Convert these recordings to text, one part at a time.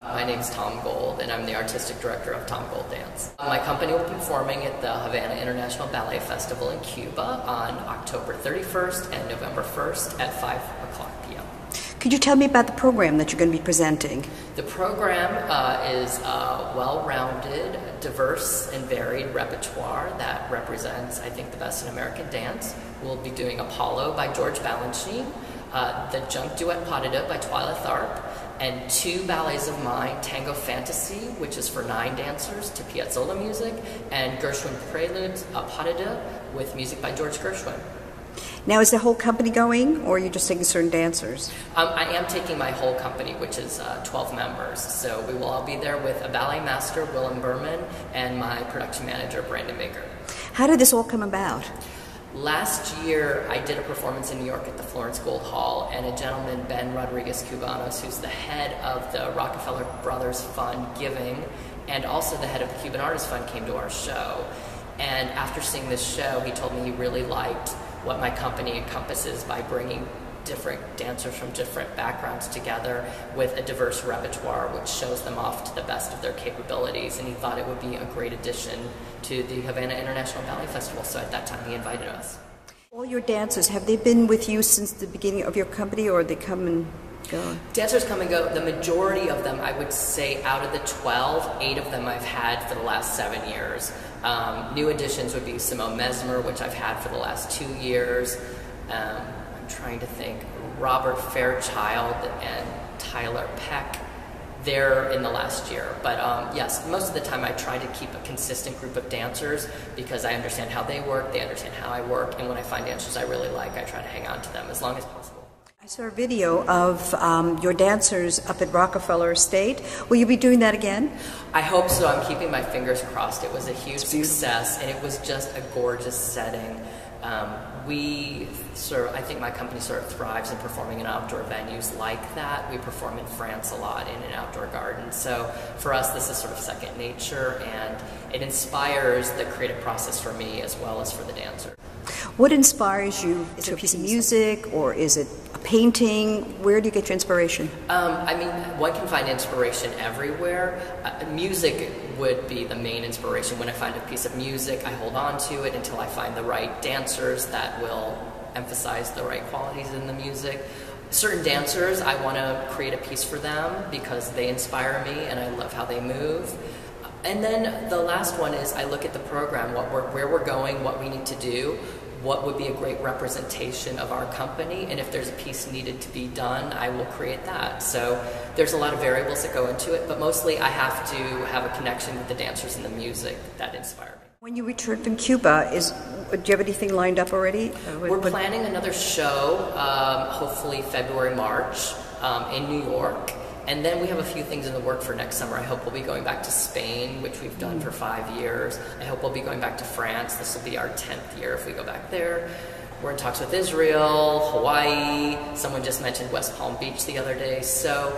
My name is Tom Gold, and I'm the artistic director of Tom Gold Dance. My company will be performing at the Havana International Ballet Festival in Cuba on October 31st and November 1st at 5 o'clock p.m. Could you tell me about the program that you're going to be presenting? The program is a well-rounded, diverse, and varied repertoire that represents, I think, the best in American dance. We'll be doing Apollo by George Balanchine, the Junk Duet Pas de Deux by Twyla Tharp, and two ballets of mine, Tango Fantasy, which is for 9 dancers, to Piazzolla music, and Gershwin Preludes, Pas de Deux, with music by George Gershwin. Now, is the whole company going, or are you just taking certain dancers? I am taking my whole company, which is 12 members. So we will all be there with a ballet master, Willem Berman, and my production manager, Brandon Baker. How did this all come about? Last year, I did a performance in New York at the Florence Gould Hall, and a gentleman, Ben Rodriguez Cubanos, who's the head of the Rockefeller Brothers Fund Giving, and also the head of the Cuban Artists Fund, came to our show. And after seeing this show, he told me he really liked what my company encompasses by bringing different dancers from different backgrounds together with a diverse repertoire which shows them off to the best of their capabilities, and he thought it would be a great addition to the Havana International Ballet Festival, so at that time he invited us. All your dancers, have they been with you since the beginning of your company, or they come and go? Dancers come and go. The majority of them, I would say, out of the 12, 8 of them I've had for the last 7 years. New additions would be Simone Mesmer, which I've had for the last 2 years. I'm trying to think. Robert Fairchild and Tyler Peck. They're in the last year. But yes, most of the time I try to keep a consistent group of dancers because I understand how they work, they understand how I work, and when I find dancers I really like, I try to hang on to them as long as possible. I saw a video of your dancers up at Rockefeller Estate. Will you be doing that again? I hope so. I'm keeping my fingers crossed. It was a huge success, and it was just a gorgeous setting. I think my company sort of thrives in performing in outdoor venues like that. We perform in France a lot in an outdoor garden. So for us, this is sort of second nature, and it inspires the creative process for me as well as for the dancer. What inspires you? Is it a piece of music, or is it a painting? Where do you get your inspiration? I mean, one can find inspiration everywhere. Music would be the main inspiration. When I find a piece of music, I hold on to it until I find the right dancers that will emphasize the right qualities in the music. Certain dancers, I want to create a piece for them because they inspire me and I love how they move. And then the last one is I look at the program, where we're going, what we need to do, what would be a great representation of our company, and if there's a piece needed to be done, I will create that. So there's a lot of variables that go into it, but mostly I have to have a connection with the dancers and the music that inspire me. When you return from Cuba, do you have anything lined up already? We're planning another show, hopefully February, March, in New York. And then we have a few things in the work for next summer. I hope we'll be going back to Spain, which we've done for 5 years. I hope we'll be going back to France. This will be our 10th year if we go back there. We're in talks with Israel, Hawaii. Someone just mentioned West Palm Beach the other day. So,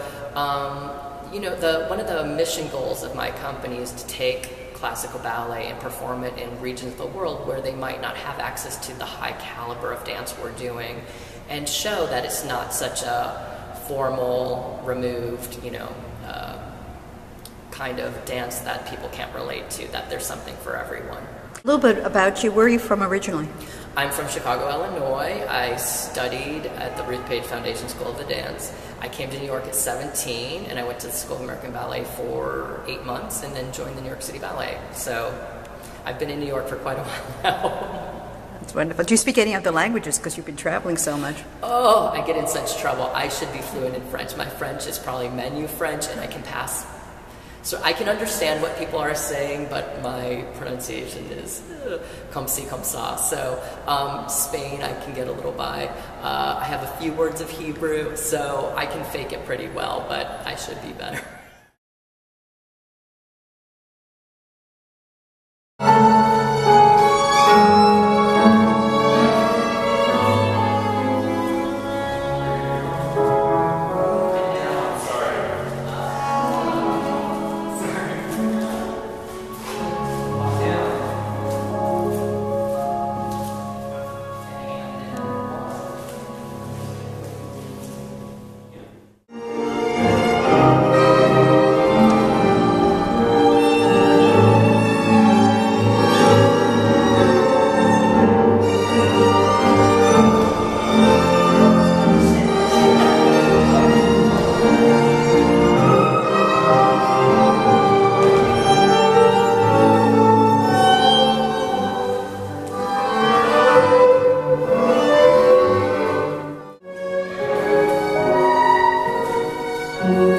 you know, one of the mission goals of my company is to take classical ballet and perform it in regions of the world where they might not have access to the high caliber of dance we're doing, and show that it's not such a formal, removed, kind of dance that people can't relate to, that there's something for everyone. A little bit about you. Where are you from originally? I'm from Chicago, Illinois. I studied at the Ruth Page Foundation School of the Dance. I came to New York at 17, and I went to the School of American Ballet for 8 months, and then joined the New York City Ballet. So I've been in New York for quite a while now. That's wonderful. Do you speak any other languages because you've been traveling so much? Oh, I get in such trouble. I should be fluent in French. My French is probably menu French, and I can pass. So I can understand what people are saying, but my pronunciation is comme ci, comme ça. So Spain, I can get a little by. I have a few words of Hebrew, so I can fake it pretty well, but I should be better. Thank you.